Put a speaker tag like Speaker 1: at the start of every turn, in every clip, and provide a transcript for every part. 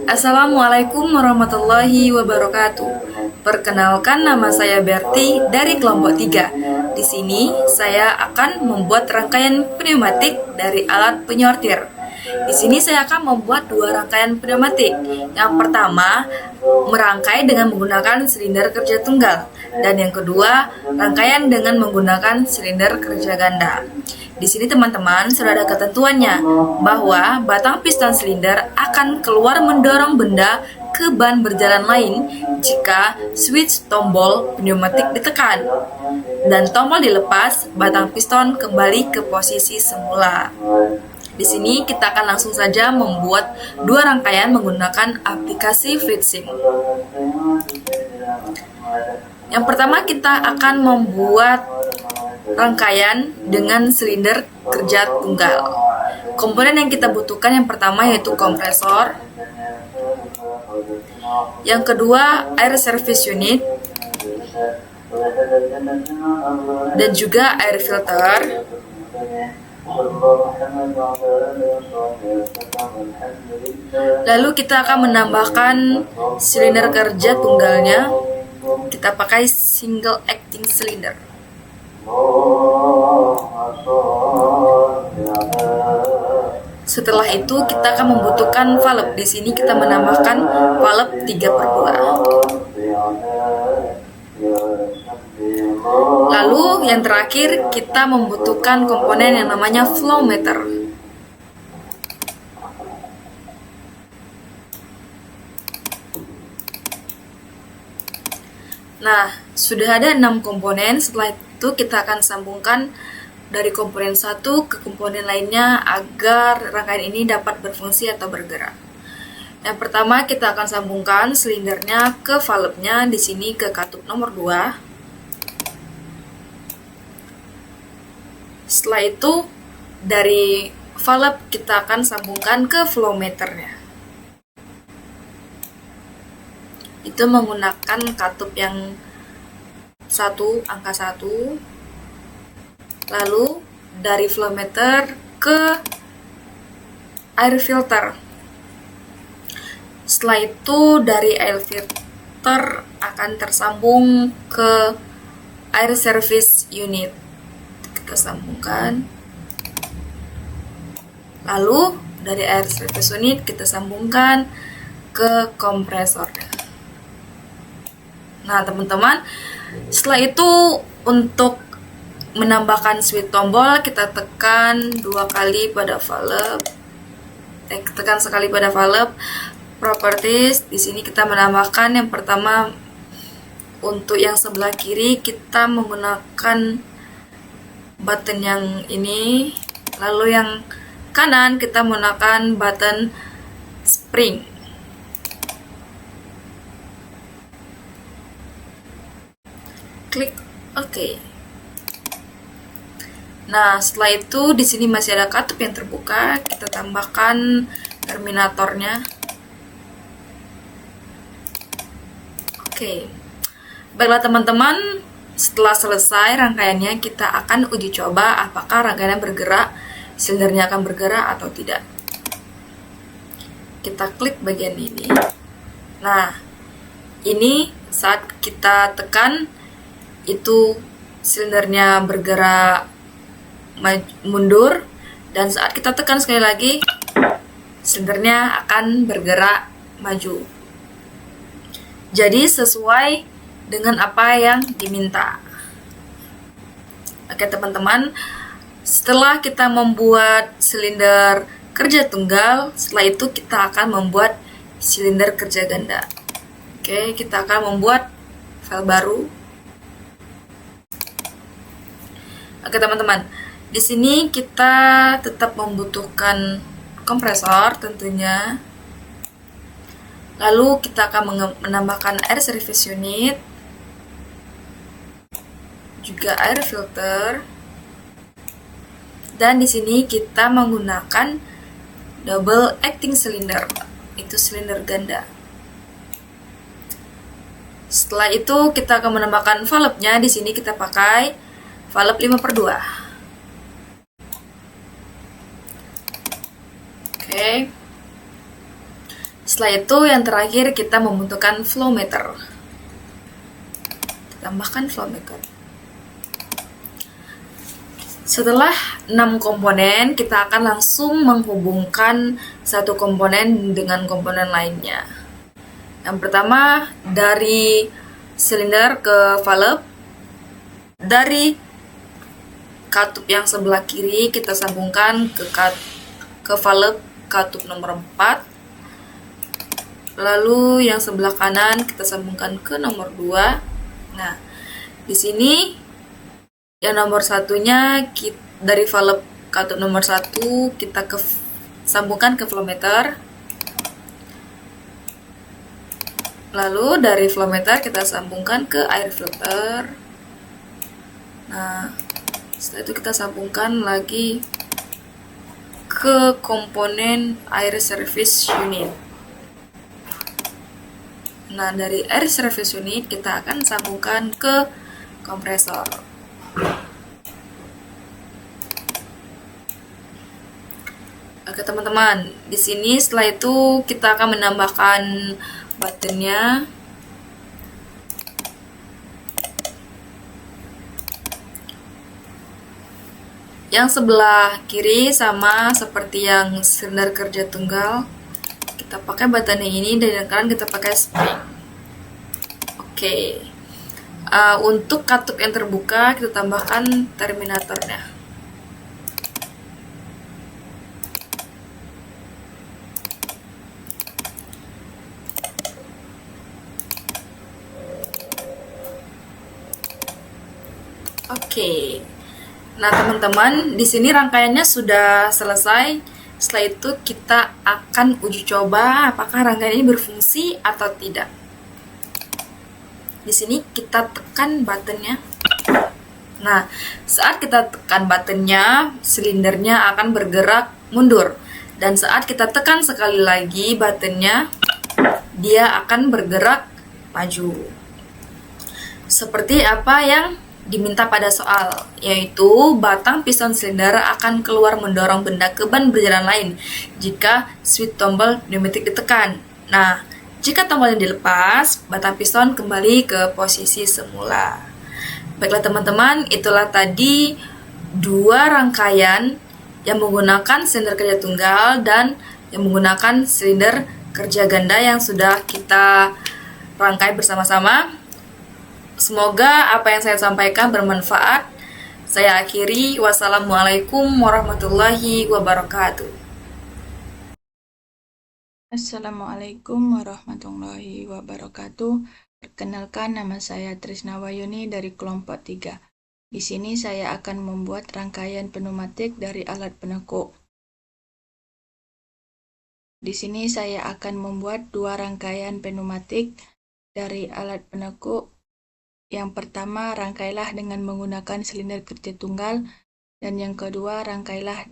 Speaker 1: Assalamualaikum warahmatullahi wabarakatuh. Perkenalkan, nama saya Berti dari kelompok 3. Di sini saya akan membuat rangkaian pneumatik dari alat penyortir. Di sini saya akan membuat dua rangkaian pneumatik. Yang pertama, merangkai dengan menggunakan silinder kerja tunggal, dan yang kedua, rangkaian dengan menggunakan silinder kerja ganda. Di sini teman-teman sudah ada ketentuannya bahwa batang piston silinder akan keluar mendorong benda ke ban berjalan lain jika switch tombol pneumatik ditekan dan tombol dilepas, batang piston kembali ke posisi semula. Di sini kita akan langsung saja membuat dua rangkaian menggunakan aplikasi FluidSim. Yang pertama kita akan membuat rangkaian dengan silinder kerja tunggal. Komponen yang kita butuhkan yang pertama yaitu kompresor, yang kedua air service unit, dan juga air filter. Lalu kita akan menambahkan silinder kerja tunggalnya. Kita pakai single acting cylinder. Setelah itu kita akan membutuhkan valve. Di sini kita menambahkan valve 3/2. Lalu yang terakhir kita membutuhkan komponen yang namanya flow meter. Nah, sudah ada 6 komponen. Setelah itu kita akan sambungkan dari komponen satu ke komponen lainnya agar rangkaian ini dapat berfungsi atau bergerak. Yang pertama kita akan sambungkan silindernya ke valve-nya, di sini ke katup nomor 2. Setelah itu dari valve kita akan sambungkan ke flow meternya. Itu menggunakan katup yang angka 1. Lalu dari flow meter ke air filter. Setelah itu dari air filter akan tersambung ke air service unit. Kita sambungkan. Lalu dari air service unit kita sambungkan ke kompresor. Nah, teman-teman, setelah itu untuk menambahkan switch tombol kita tekan 2 kali pada valve. Tekan sekali pada valve. Properties, di sini kita menambahkan yang pertama untuk yang sebelah kiri kita menggunakan button yang ini, lalu yang kanan kita menggunakan button spring. Klik OK. Nah, setelah itu di sini masih ada katup yang terbuka, kita tambahkan terminatornya. Oke. Baiklah teman-teman, setelah selesai rangkaiannya kita akan uji coba apakah rangkaiannya bergerak, silindernya akan bergerak atau tidak. Kita klik bagian ini. Nah, ini saat kita tekan itu silindernya bergerak mundur, dan saat kita tekan sekali lagi silindernya akan bergerak maju. Jadi sesuai dengan apa yang diminta. Oke teman-teman, setelah kita membuat silinder kerja tunggal, setelah itu kita akan membuat silinder kerja ganda. Oke, kita akan membuat file baru. Oke teman-teman, di sini kita tetap membutuhkan kompresor tentunya. Lalu kita akan menambahkan air service unit, juga air filter, dan di sini kita menggunakan double acting cylinder, itu silinder ganda. Setelah itu kita akan menambahkan valve-nya, di sini kita pakai valve 5/2. Oke. Setelah itu yang terakhir kita membutuhkan flow meter. Tambahkan flow meter. Setelah 6 komponen, kita akan langsung menghubungkan satu komponen dengan komponen lainnya. Yang pertama, dari silinder ke valve. Dari katup yang sebelah kiri kita sambungkan ke valve katup nomor 4. Lalu yang sebelah kanan kita sambungkan ke nomor 2. Nah, di sini yang nomor satunya dari valve katup nomor 1 kita sambungkan ke flow meter. Lalu dari flow meter kita sambungkan ke air filter. Nah, setelah itu kita sambungkan lagi ke komponen air service unit. Nah, dari air service unit kita akan sambungkan ke kompresor. Oke teman-teman, di sini setelah itu kita akan menambahkan buttonnya. Yang sebelah kiri sama seperti yang silinder kerja tunggal, kita pakai buttonnya ini, dan yang kanan kita pakai spring. Oke. Untuk katup yang terbuka kita tambahkan terminatornya. Oke. Nah, teman-teman, di sini rangkaiannya sudah selesai. Setelah itu kita akan uji coba apakah rangkaian ini berfungsi atau tidak. Di sini kita tekan buttonnya. Nah, saat kita tekan buttonnya, silindernya akan bergerak mundur. Dan saat kita tekan sekali lagi buttonnya, dia akan bergerak maju. Seperti apa yang diminta pada soal, yaitu batang piston silinder akan keluar mendorong benda ke ban berjalan lain jika switch tombol pneumatik ditekan. Nah, jika tombolnya dilepas, batang piston kembali ke posisi semula. Baiklah teman-teman, itulah tadi 2 rangkaian yang menggunakan silinder kerja tunggal dan yang menggunakan silinder kerja ganda yang sudah kita rangkai bersama-sama. Semoga apa yang saya sampaikan bermanfaat. Saya akhiri. Wassalamualaikum warahmatullahi wabarakatuh.
Speaker 2: Assalamualaikum warahmatullahi wabarakatuh. Perkenalkan, nama saya Trisna Wayuni dari kelompok 3. Di sini saya akan membuat rangkaian pneumatik dari alat penekuk. Di sini saya akan membuat 2 rangkaian pneumatik dari alat penekuk. Yang pertama, rangkailah dengan menggunakan silinder kerja tunggal, dan yang kedua, rangkailah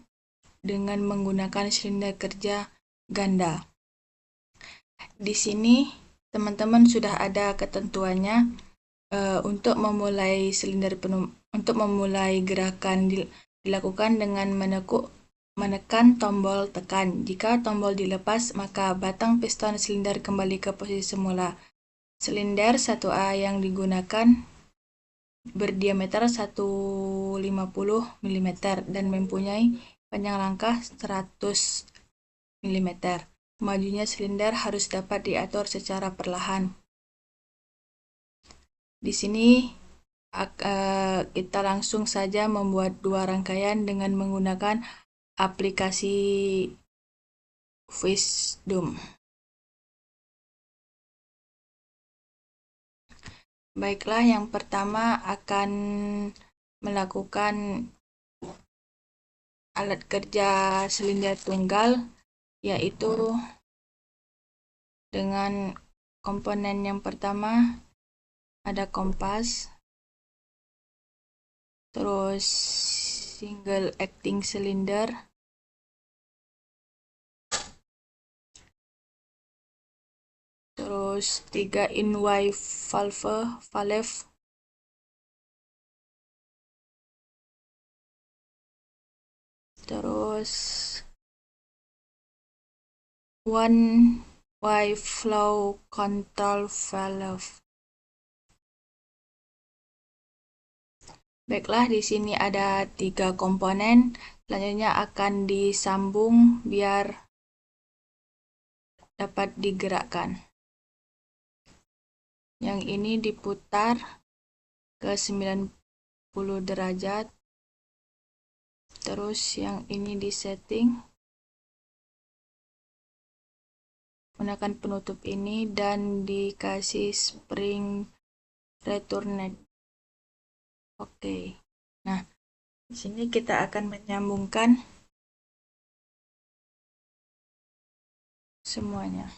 Speaker 2: dengan menggunakan silinder kerja ganda. Di sini teman-teman sudah ada ketentuannya. Untuk memulai gerakan dilakukan dengan menekan tombol tekan. Jika tombol dilepas, maka batang piston silinder kembali ke posisi semula. Silinder 1A yang digunakan berdiameter 150 mm dan mempunyai panjang rangka 100 mm. Majunya silinder harus dapat diatur secara perlahan. Di sini kita langsung saja membuat 2 rangkaian dengan menggunakan aplikasi Wisdom. Baiklah, yang pertama akan melakukan alat kerja silinder tunggal, yaitu dengan komponen yang pertama ada kompas, terus single acting cylinder, terus 3 in-Y valve, terus 1 Y flow control valve. Baiklah, di sini ada 3 komponen. Selanjutnya akan disambung biar dapat digerakkan. Yang ini diputar ke 90 derajat. Terus yang ini disetting menggunakan penutup ini dan dikasih spring return. Oke. Nah, di sini kita akan menyambungkan semuanya.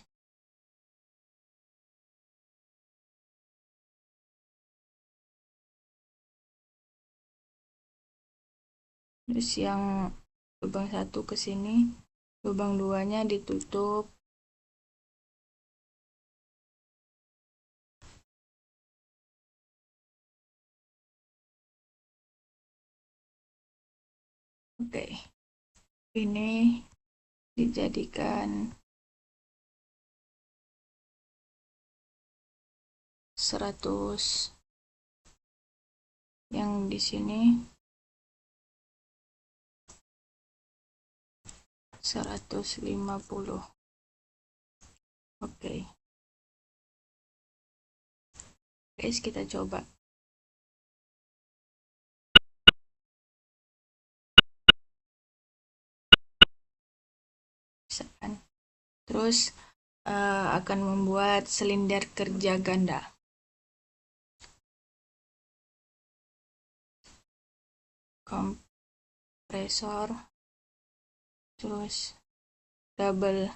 Speaker 2: Terus yang lubang 1 ke sini, lubang 2-nya ditutup. Oke. Ini dijadikan 100. Yang di sini 150. Oke. Guys, kita coba. Bisa kan? Terus akan membuat silinder kerja ganda. Kompresor, terus double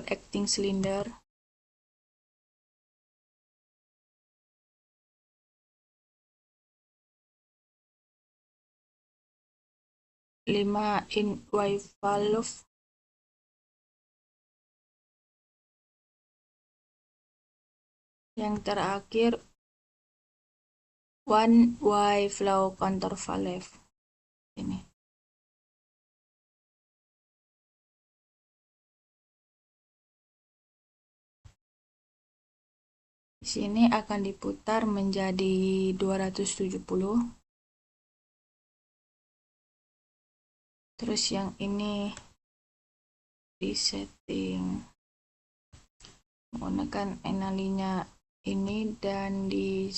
Speaker 2: acting cylinder, lima in Y valve, yang terakhir 1 Y flow control valve. Ini. Di sini akan diputar menjadi 270. Terus yang ini disetting menggunakan enalinya ini dan di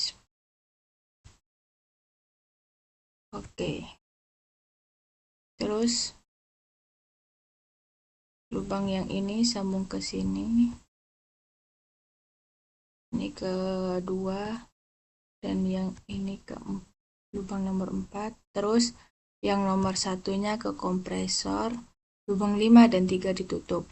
Speaker 2: oke. Terus lubang yang ini sambung ke sini. Ini kedua dan yang ini ke lubang nomor 4. Terus yang nomor 1-nya ke kompresor, lubang 5 dan 3 ditutup.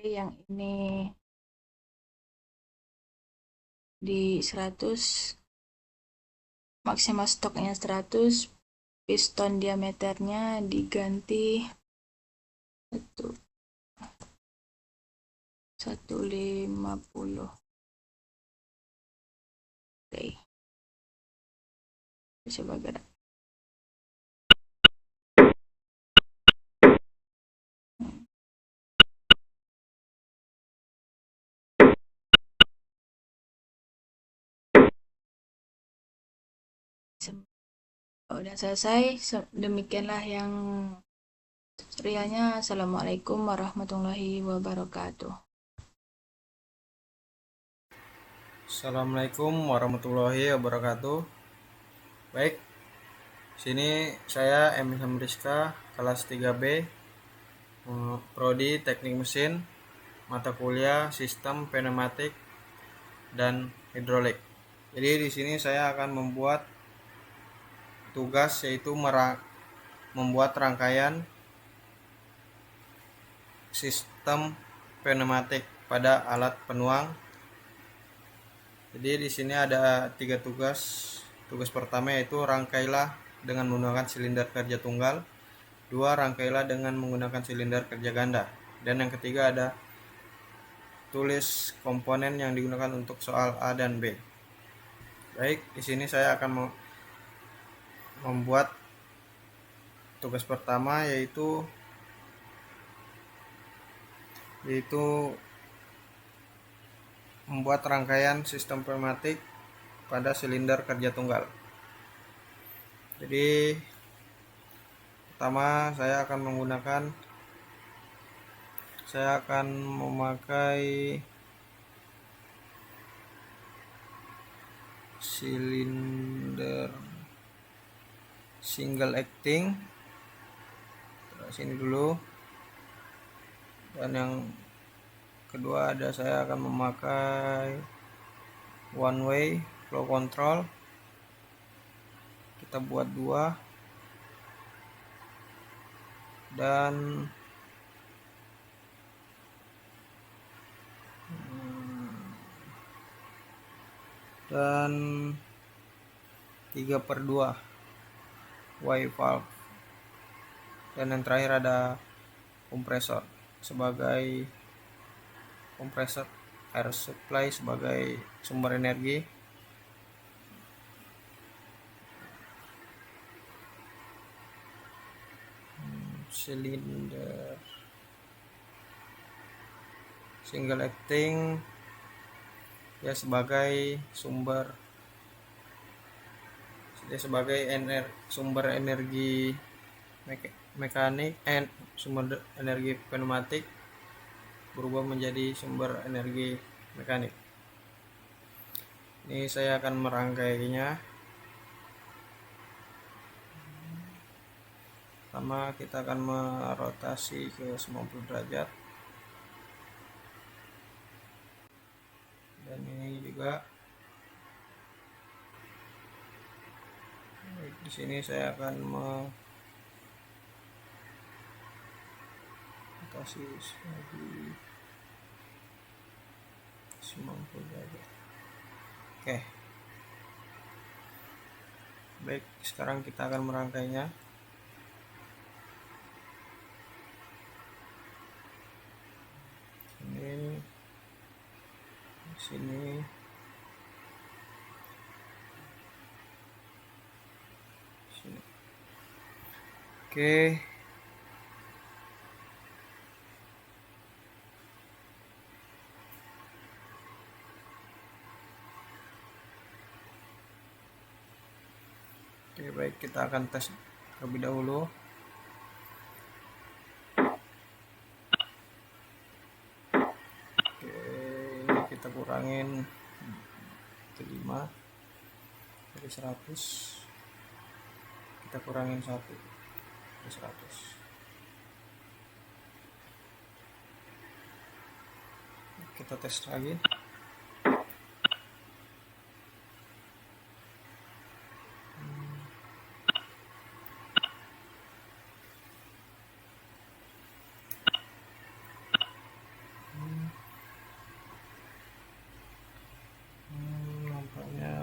Speaker 2: Yang ini di 100, maksimal stoknya 100, piston diameternya diganti 150. Oke. Coba gerak. Udah selesai. Demikianlah yang tutorialnya. Assalamualaikum warahmatullahi wabarakatuh.
Speaker 3: Assalamualaikum warahmatullahi wabarakatuh. Baik, sini saya Emil Hamriska, kelas 3B, Prodi Teknik Mesin, mata kuliah Sistem Pneumatik dan Hidrolik. Jadi di sini saya akan membuat tugas, yaitu membuat rangkaian sistem pneumatik pada alat penuang. Jadi di sini ada 3 tugas. Tugas pertama yaitu rangkailah dengan menggunakan silinder kerja tunggal. Dua, rangkailah dengan menggunakan silinder kerja ganda. Dan yang ketiga ada tulis komponen yang digunakan untuk soal A dan B. Baik, di sini saya akan membuat tugas pertama yaitu membuat rangkaian sistem pneumatik pada silinder kerja tunggal. Jadi pertama saya akan memakai silinder single acting. Sini dulu. Dan yang kedua saya akan memakai one way flow control. Kita buat dua. Dan dan 3/2 Y valve. Dan yang terakhir ada kompresor sebagai kompresor air supply sebagai sumber energi. Silinder single acting ya sebagai sumber energi mekanik, sumber energi pneumatik berubah menjadi sumber energi mekanik. Ini saya akan merangkainya. Pertama kita akan merotasi ke 90 derajat. Dan ini juga. Di sini saya akan merotasi lagi 90 derajat. Oke. Baik, sekarang kita akan merangkainya. Sini oke. Oke, baik, kita akan tes terlebih dahulu. Oke, ini kita kurangin 5 dari 100. Kita kurangin 1 dari 100. Kita tes lagi. Nampaknya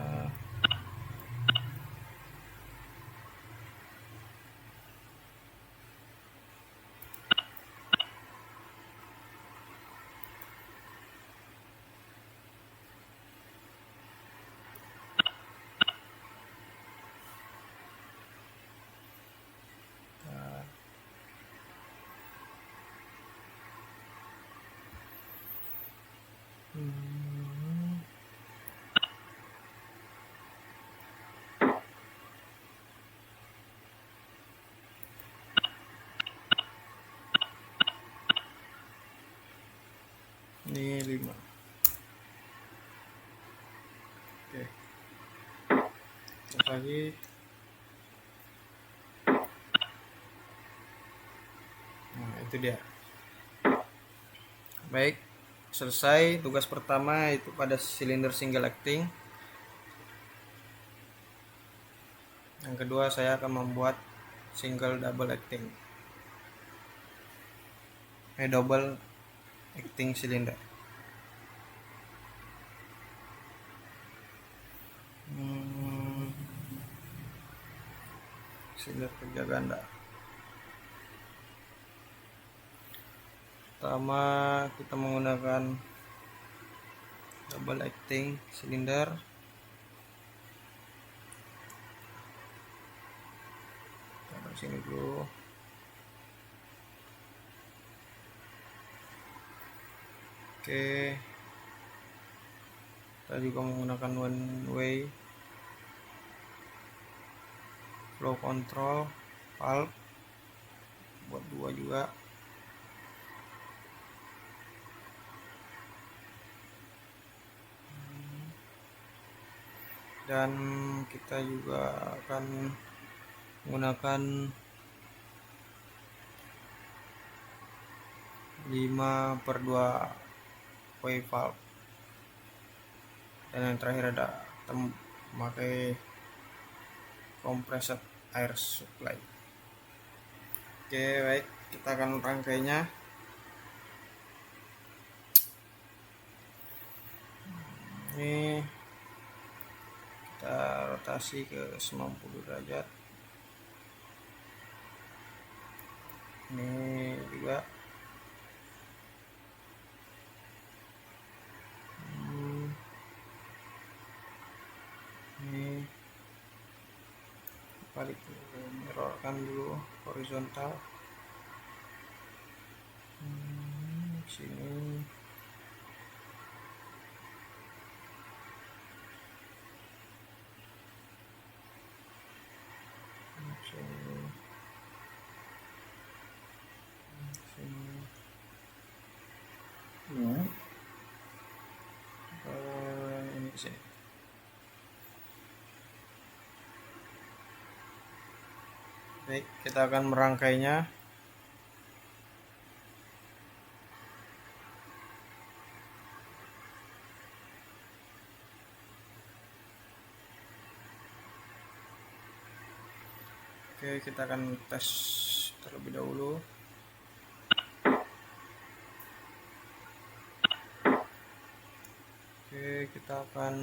Speaker 3: ini 5. Oke. Terus lagi. Nah, itu dia. Baik, selesai tugas pertama itu pada silinder single acting. Yang kedua saya akan membuat single double acting. Double acting silinder. Silinder kerja ganda. Pertama kita menggunakan double acting silinder. Taruh sini dulu. Oke, kita juga menggunakan one way flow control valve buat 2 juga. Dan kita juga akan menggunakan 5/2 way valve. Dan yang terakhir ada memakai compressed air supply. Oke, baik, kita akan rangkainya. Ini kita rotasi ke 90 derajat. Ini juga. Ini balik mirrorkan dulu horizontal. Sini. Ini sini. Baik, kita akan merangkainya. Oke, kita akan tes terlebih dahulu. Oke, kita akan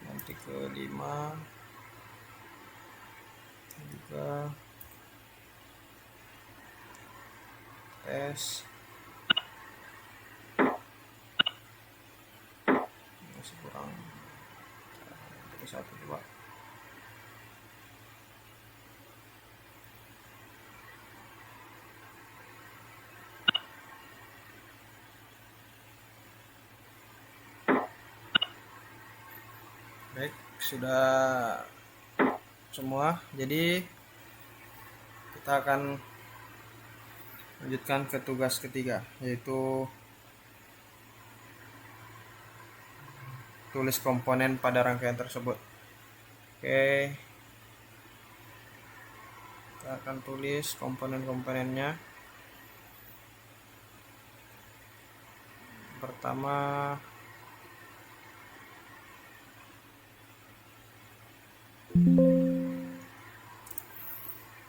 Speaker 3: nanti ke 5 juga tes. Masih kurang dari 1 coba. Baik, sudah semua. Jadi kita akan lanjutkan ke tugas ketiga, yaitu tulis komponen pada rangkaian tersebut. Oke, kita akan tulis komponen-komponennya. Pertama,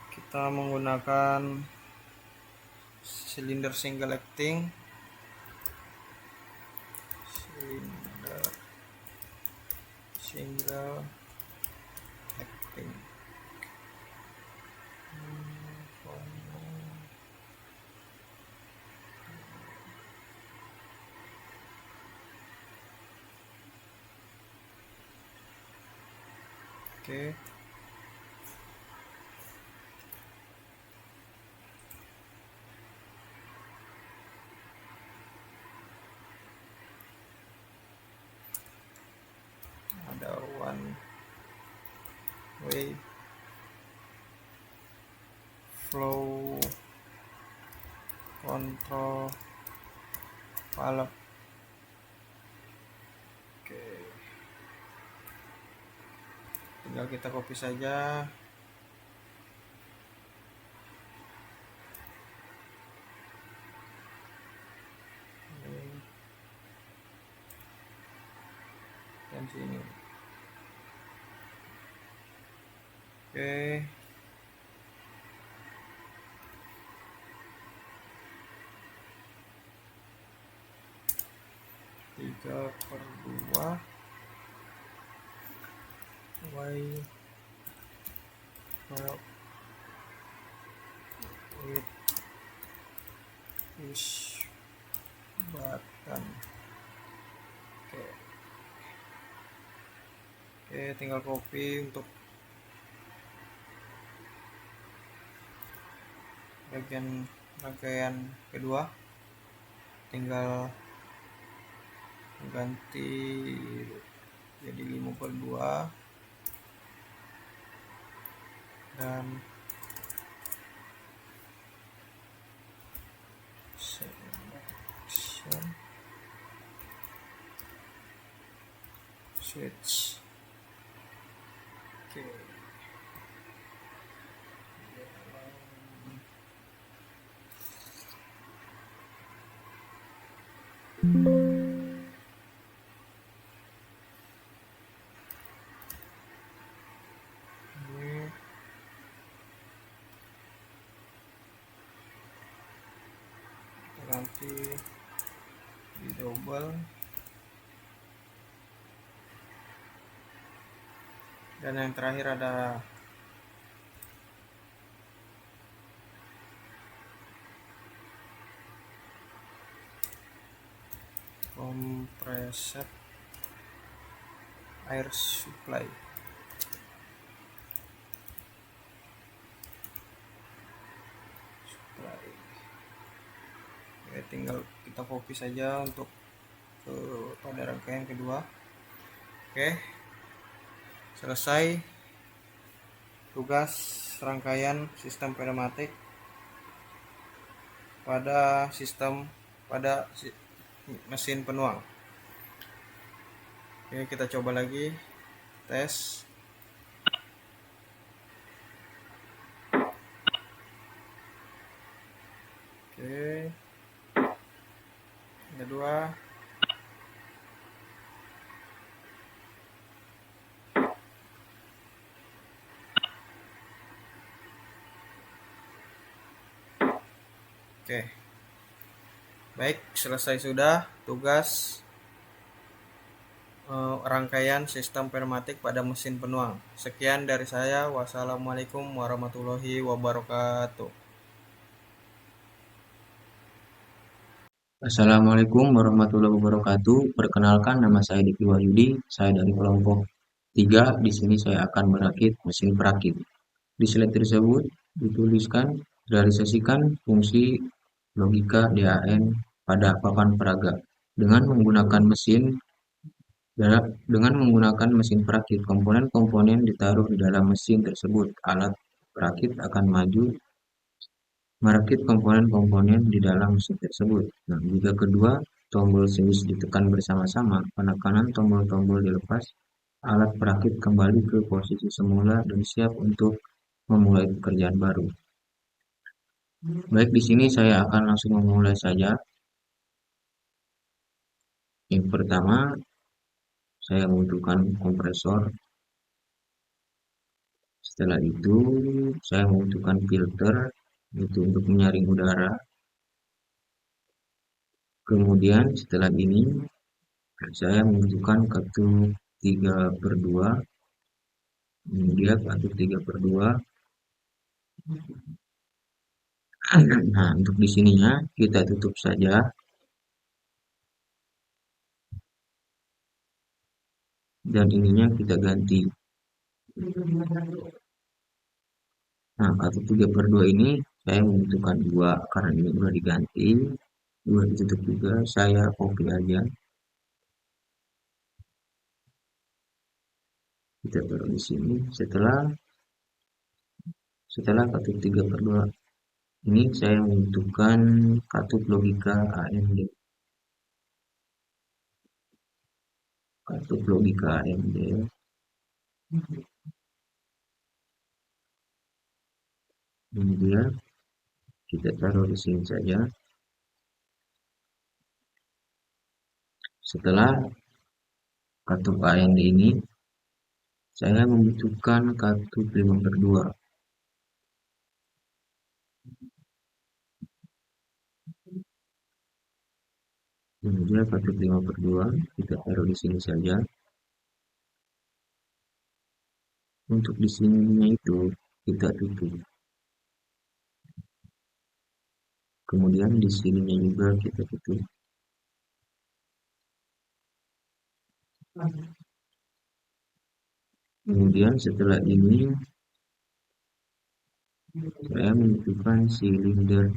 Speaker 3: kita menggunakan silinder single acting. Single acting. Oke. Ada one way flow control valve. Oke, tinggal kita copy saja. Dan sini. Oke, tiga per 2 y with push button. Oke. Oke, tinggal copy untuk bagian rangkaian kedua, tinggal ganti jadi 5/2 dan selection switch. Oke. Ini kita ganti di double, dan yang terakhir ada compressed air supply. Oke, tinggal kita copy saja untuk pada rangkaian kedua. Oke, selesai tugas rangkaian sistem pneumatik pada mesin penuang. Oke, kita coba lagi tes. Oke, kedua. Oke, baik, selesai sudah tugas rangkaian sistem pneumatik pada mesin penuang. Sekian dari saya. Wassalamualaikum warahmatullahi wabarakatuh.
Speaker 4: Assalamualaikum warahmatullahi wabarakatuh. Perkenalkan, nama saya Diki Wahyudi. Saya dari kelompok 3. Di sini saya akan merakit mesin perakit. Di slide tersebut dituliskan realisasikan fungsi logika DAN pada papan peraga dengan menggunakan mesin perakit. Komponen-komponen ditaruh di dalam mesin tersebut. Alat perakit akan maju merakit komponen-komponen di dalam mesin tersebut. Nah, jika kedua tombol switch ditekan bersama-sama, penekanan tombol-tombol dilepas, alat perakit kembali ke posisi semula dan siap untuk memulai pekerjaan baru. Baik, di sini saya akan langsung memulai saja. Yang pertama, saya membutuhkan kompresor. Setelah itu, saya membutuhkan filter, itu untuk menyaring udara. Kemudian setelah ini, saya membutuhkan katup 3/2. Kemudian katup 3/2. Nah, untuk di sininya kita tutup saja. Dan ininya kita ganti. Nah, katup 3/2 ini saya membutuhkan 2 karena ini sudah diganti. 2 ditutup juga, saya copy aja. Kita taruh di sini. Setelah katup 3/2 ini saya membutuhkan katup logika AMD. Katup logika AMD. Kemudian kita taruh di sini saja. Setelah katup AMD ini, saya membutuhkan katup 5/2. Kemudian katup 5/2 kita taruh di sini saja. Untuk di sininya itu kita tutup. Kemudian di sininya juga kita tutup. Kemudian setelah ini saya menentukan silinder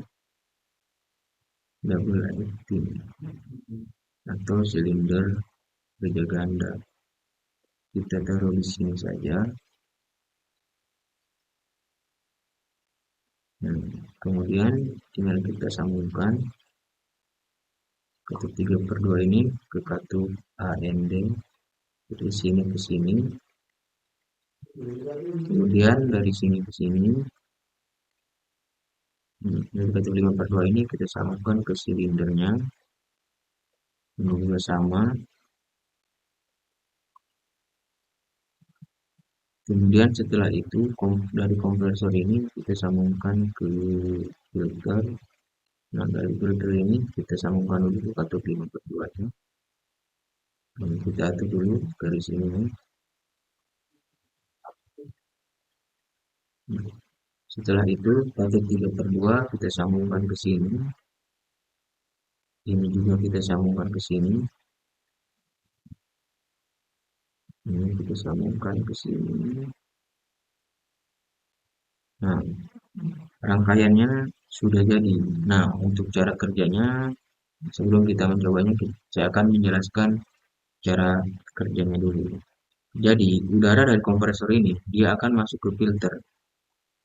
Speaker 4: double acting atau silinder geja ganda. Kita taruh di sini saja. Kemudian tinggal kita sambungkan katup 3/2 ini ke katup AND dari sini ke sini. Kemudian dari sini ke sini, dari katup 5/2 ini kita sambungkan ke silindernya. Ini juga sama. Kemudian setelah itu dari kompresor ini kita sambungkan ke filter. Nah, dari filter ini kita sambungkan dulu ke katup 5/2 nya. Kita atur dulu dari sini. Setelah itu katup 3/2 kita sambungkan ke sini. Ini juga kita sambungkan ke sini. Ini kita sambungkan ke sini. Nah, rangkaiannya sudah jadi. Nah, untuk cara kerjanya, sebelum kita mencobanya, saya akan menjelaskan cara kerjanya dulu. Jadi, udara dari kompresor ini, dia akan masuk ke filter.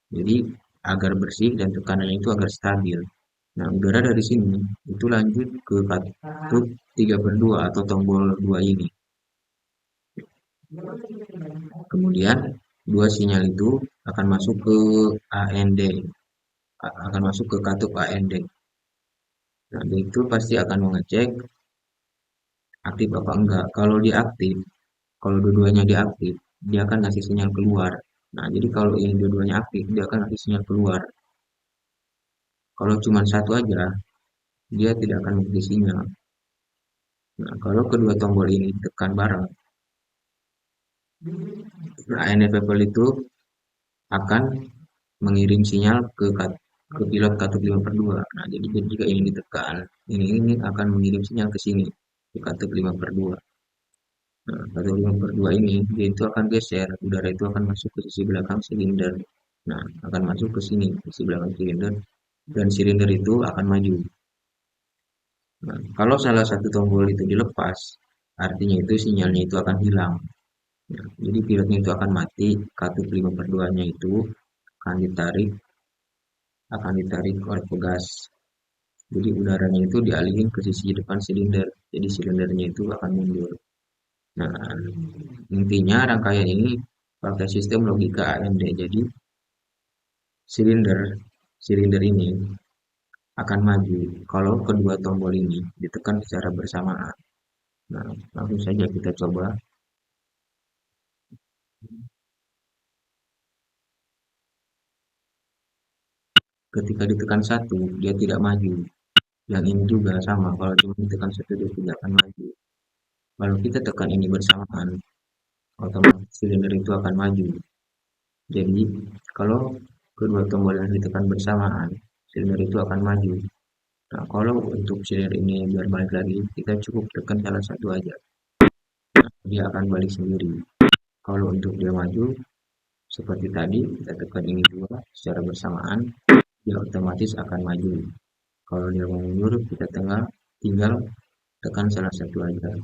Speaker 4: Jadi, agar bersih dan tekanannya itu agar stabil. Nah, udara dari sini, itu lanjut ke katup 3/2 atau tombol 2 ini. Kemudian, dua sinyal itu akan masuk ke AND, akan masuk ke katup AND. Nah, itu pasti akan mengecek aktif apa enggak. Kalau dia aktif, kalau dua-duanya diaktif, dia akan ngasih sinyal keluar. Nah, jadi kalau ini dua-duanya aktif, dia akan ngasih sinyal keluar. Kalau cuma satu aja, dia tidak akan ngasih sinyal. Nah, kalau kedua tombol ini ditekan bareng, AND label itu akan mengirim sinyal ke pilot katup 5/2. Nah, jadi jika ini ditekan, ini akan mengirim sinyal ke sini, ke katup 5/2. Nah, katup 5/2 ini, dia itu akan geser, udara itu akan masuk ke sisi belakang silinder. Nah, akan masuk ke sini, ke sisi belakang silinder, dan silinder itu akan maju. Nah, kalau salah satu tombol itu dilepas, artinya itu sinyalnya itu akan hilang. Nah, jadi pilotnya itu akan mati, katup 5/2-nya itu akan ditarik oleh pegas. Jadi udaranya itu dialihin ke sisi depan silinder. Jadi silindernya itu akan mundur. Nah, intinya rangkaian ini pakai sistem logika AND. Jadi silinder ini akan maju kalau kedua tombol ini ditekan secara bersamaan. Nah, langsung saja kita coba. Ketika ditekan satu, dia tidak maju. Yang ini juga sama, kalau cuma ditekan satu, dia tidak akan maju. Kalau kita tekan ini bersamaan, otomatis silinder itu akan maju. Jadi, kalau kedua tombol yang ditekan bersamaan, silinder itu akan maju. Nah, kalau untuk silinder ini biar balik lagi, kita cukup tekan salah satu aja. Nah, dia akan balik sendiri. Kalau untuk dia maju, seperti tadi, kita tekan ini dua secara bersamaan, dia otomatis akan maju. Kalau dia mau mundur, kita tinggal tekan salah satu aja.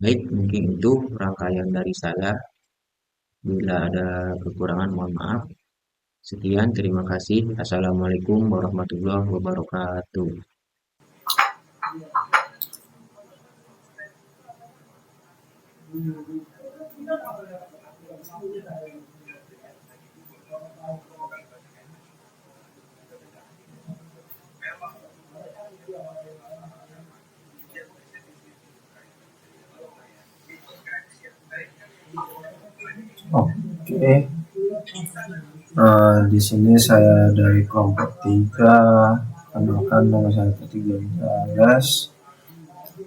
Speaker 4: Baik, mungkin itu rangkaian dari saya. Bila ada kekurangan, mohon maaf. Sekian, terima kasih. Assalamualaikum warahmatullahi wabarakatuh.
Speaker 5: Oke, di sini saya dari kelompok 3, kenalkan nama saya Ketiga Ales.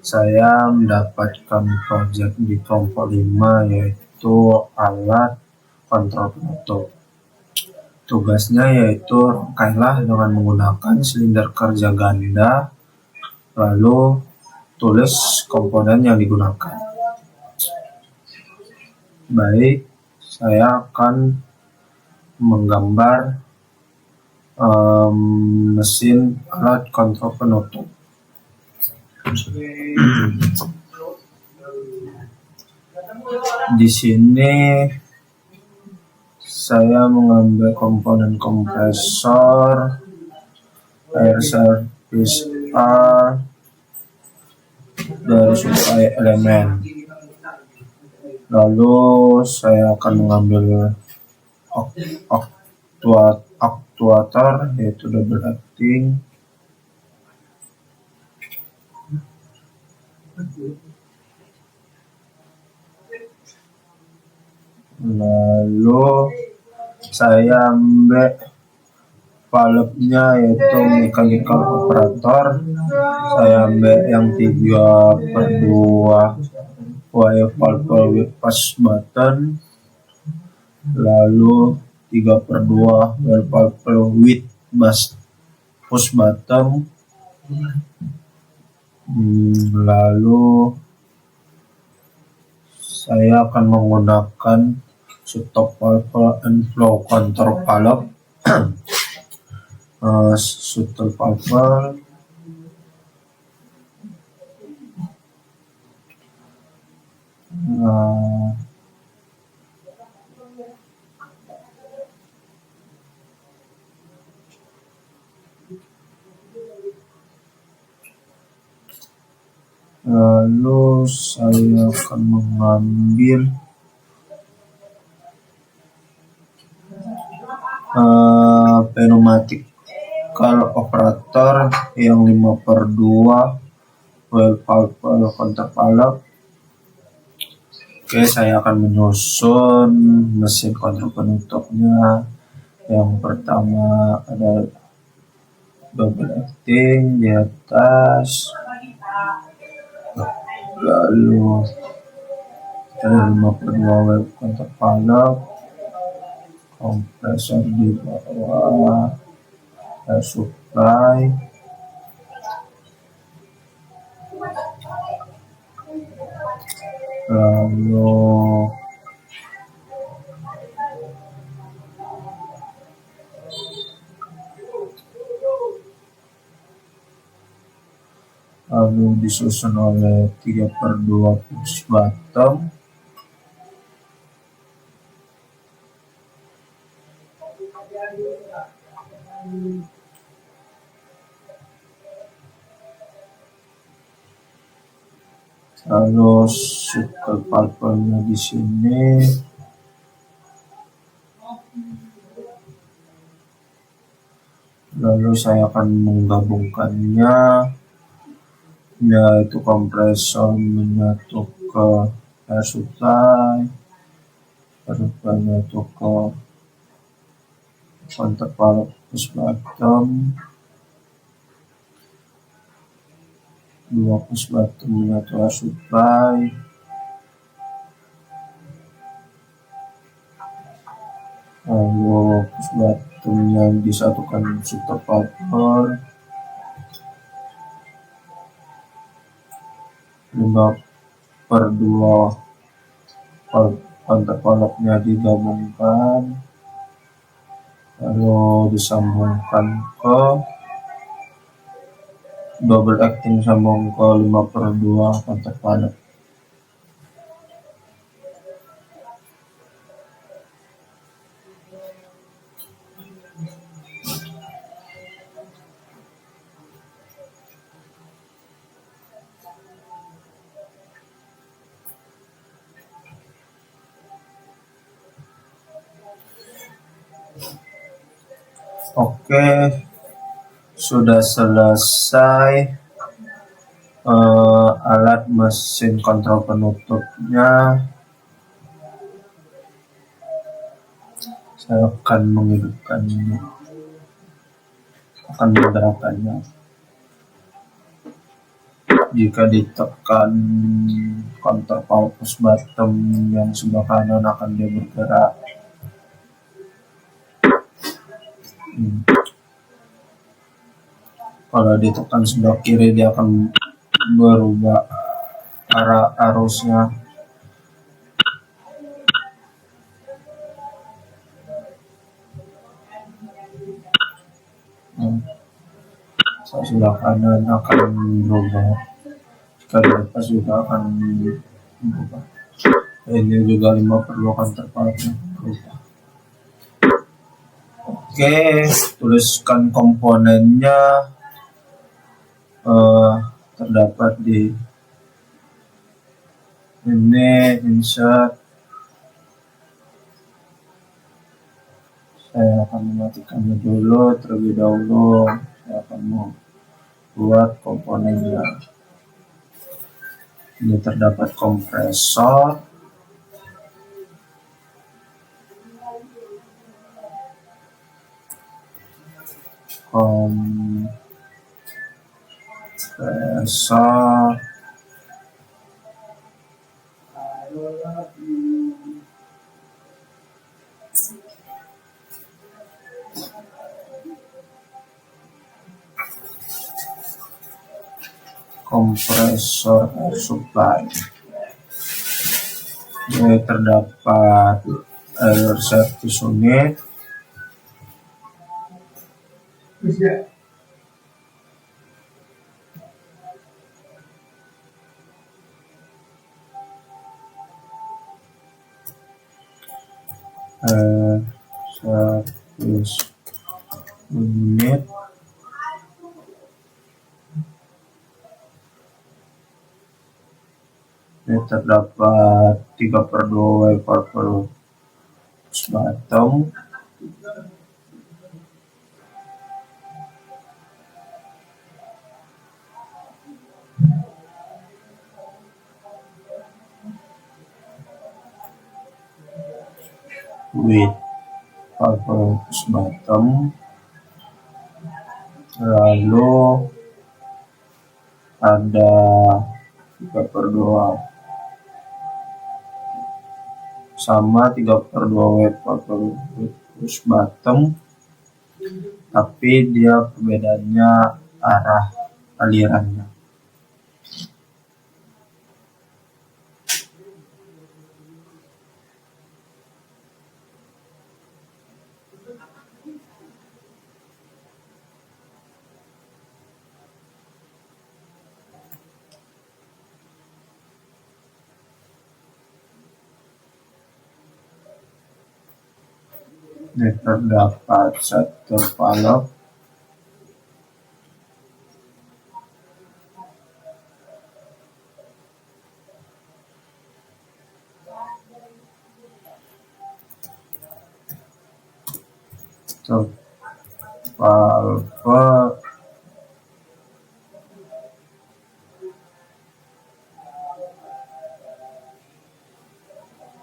Speaker 5: Saya mendapatkan proyek di kelompok 5 yaitu alat kontrol foto. Tugasnya yaitu rangkailah dengan menggunakan silinder kerja ganda, lalu tulis komponen yang digunakan. Baik, saya akan menggambar mesin alat kontrol penutup. Di sini saya mengambil komponen kompresor, air service R dari supply elemen. Lalu saya akan mengambil aktuator yaitu double acting. Lalu saya ambil valve-nya yaitu mechanical operator. Saya ambil yang 3/2 wire valve with push button. Lalu 3/2 wire valve with push button. Lalu saya akan menggunakan stop valve and flow control valve. Stop valve, lalu saya akan mengambil pneumatical operator yang 5/2 wire valve control valve. Oke, saya akan menyusun mesin kontrol penutupnya. Yang pertama ada double acting di atas, lalu ada 5/2 wire control valve, kompresor di bawah, air supply, lalu disusun oleh 3/2 push button. Lalu circle valve-nya di sini. Lalu saya akan menggabungkannya, yaitu kompresor menyatu ke air supply, menyatu ke kontak valve push button, 2 push button menyatu air supply, lalu push button yang disatukan stop valve, 5/2 kontak valve-nya digabungkan, lalu disambungkan ke double acting, sambung ke 5/2 kontak valve. Oke, sudah selesai alat mesin kontrol penutupnya. Saya akan menghidupkannya, akan menggerakkannya. Jika ditekan kontrol valve push button yang sebelah kanan akan dia bergerak. Kalau ditekan sebelah kiri dia akan berubah arah arusnya. Sebelah kanan akan berubah, jika dilepas juga akan berubah. Ini juga 5/2 akan terpakai berubah. Oke, tuliskan komponennya. Terdapat di ini insert. Saya akan mematikannya dulu terlebih dahulu. Saya akan membuat komponennya. Ini terdapat kompresor, kompresor air supply. Ini terdapat air service unit, service unit, ini terdapat 3/2 wiper push bottom, with wiper push bottom, lalu ada 3/2 sama 3/2 wiper push bottom, tapi dia perbedaannya arah alirannya. Ini terdapat satu valve,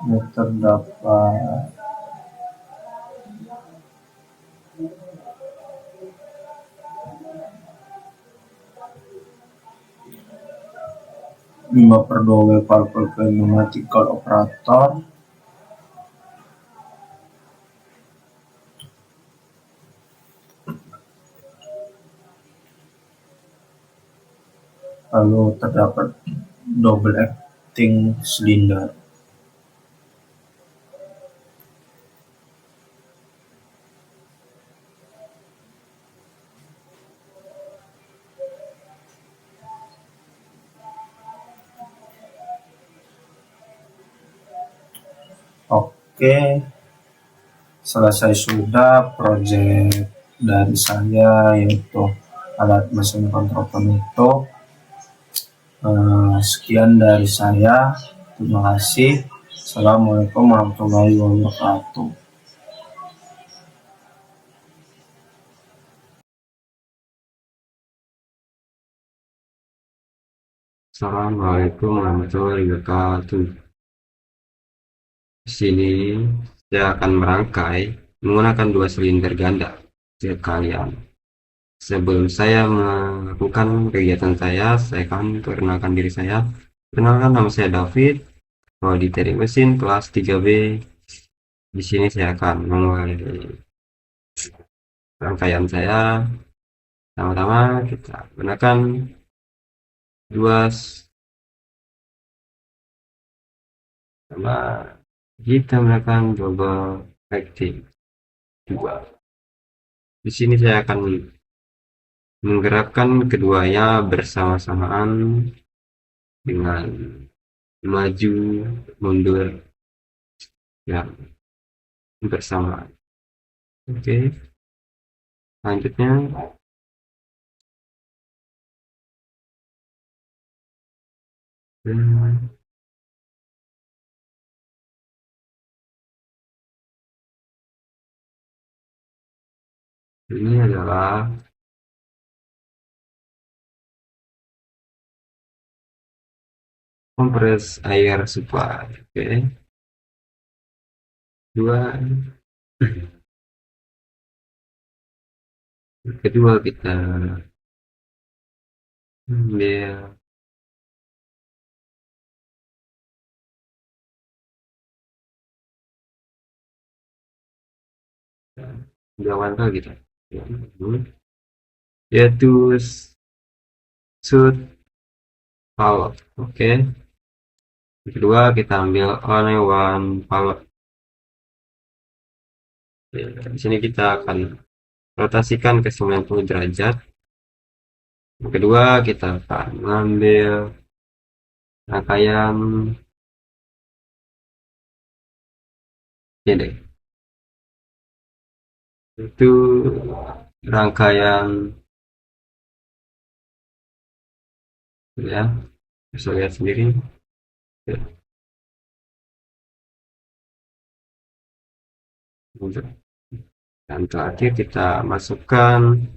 Speaker 5: ini terdapat lima per 2 valve pneumatical operator, lalu terdapat double acting cylinder. Oke, selesai sudah proyek dari saya, yaitu alat mesin kontrol penutup. Sekian dari saya, terima kasih. Assalamualaikum warahmatullahi wabarakatuh.
Speaker 6: Assalamualaikum warahmatullahi wabarakatuh. Di sini saya akan merangkai menggunakan 2 silinder ganda sekalian. Sebelum saya melakukan kegiatan saya akan perkenalkan diri saya. Perkenalkan, nama saya David, prodi teknik mesin kelas 3B. Di sini saya akan memulai rangkaian saya. Pertama-tama kita gunakan sama kita menggunakan double acting 2. Di sini saya akan menggerakkan keduanya bersama-samaan dengan maju mundur yang bersamaan. Oke, selanjutnya ini adalah kompres air supply. Oke, kedua kita ambil jawaban kita yaitu shoot power. Oke, kedua kita ambil only one power. Di sini kita akan rotasikan ke 90 derajat. Yang kedua kita akan mengambil rangkaian ini, itu rangkaian ya, bisa lihat sendiri ya. Dan terakhir kita masukkan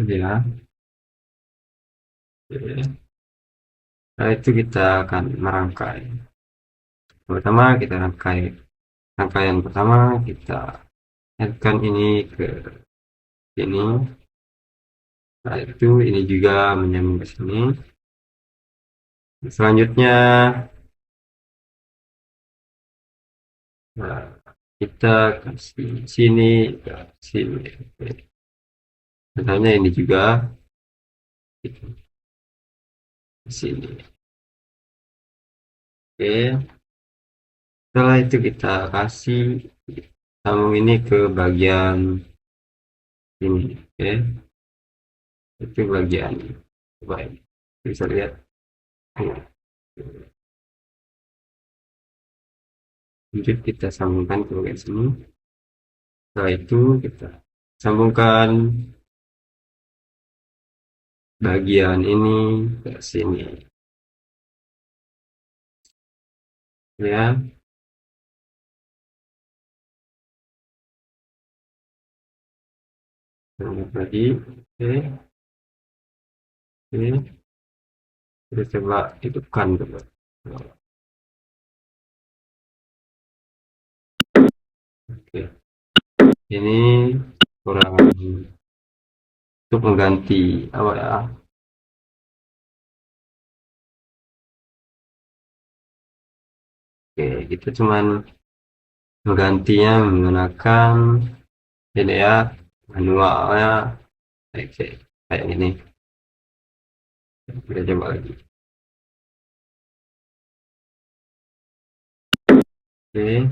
Speaker 6: ya. Nah, itu kita akan merangkai. Pertama kita rangkaian pertama kita addkan ini ke sini. Nah, itu ini juga menyambung ke sini. Selanjutnya kita kasih sini ke sini. Misalnya ini juga ke sini. Oke. Setelah itu kita kasih sambung ini ke bagian ini. Oke. Itu bagian baik. Bisa lihat. Lanjut kita sambungkan ke bagian sini. Setelah itu kita sambungkan bagian ini ke sini ya. Lanjut lagi. Oke, kita coba hidupkan dulu. Oke, ini kurang untuk mengganti apa ya, oke, kita cuman menggantinya menggunakan ini ya, manualnya. Oke, kayak ini. Kita coba lagi. Oke,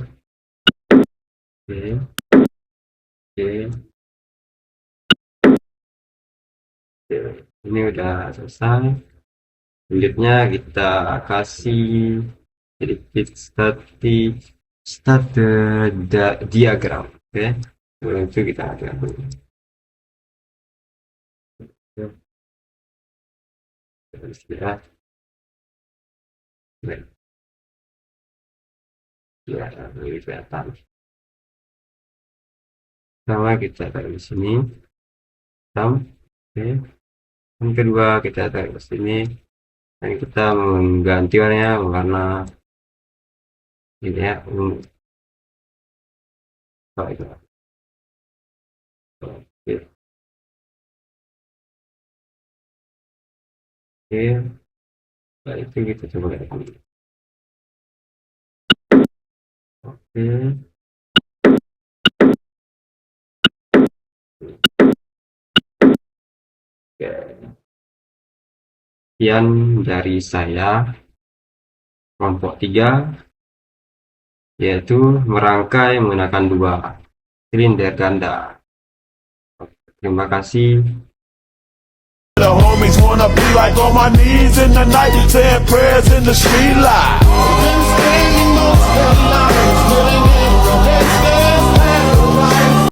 Speaker 6: ini udah selesai. Selanjutnya kita kasih sedikit diagram. Oke, sebelum itu kita ada dulu. Ya, lebih kelihatan. Pertama kita taruh di sini, hitam. Oke. Yang kedua kita taruh di sini, dan kita mengganti warnanya warna ini ya, ungu. Oke. Oke, nah, itu kita coba lihat dulu. Oke. Oke. Sekian dari saya, kelompok 3, yaitu merangkai menggunakan 2 silinder ganda. Terima kasih.
Speaker 7: The homies wanna be like on my knees in the night, saying prayers in the street light. Been spending most of the night,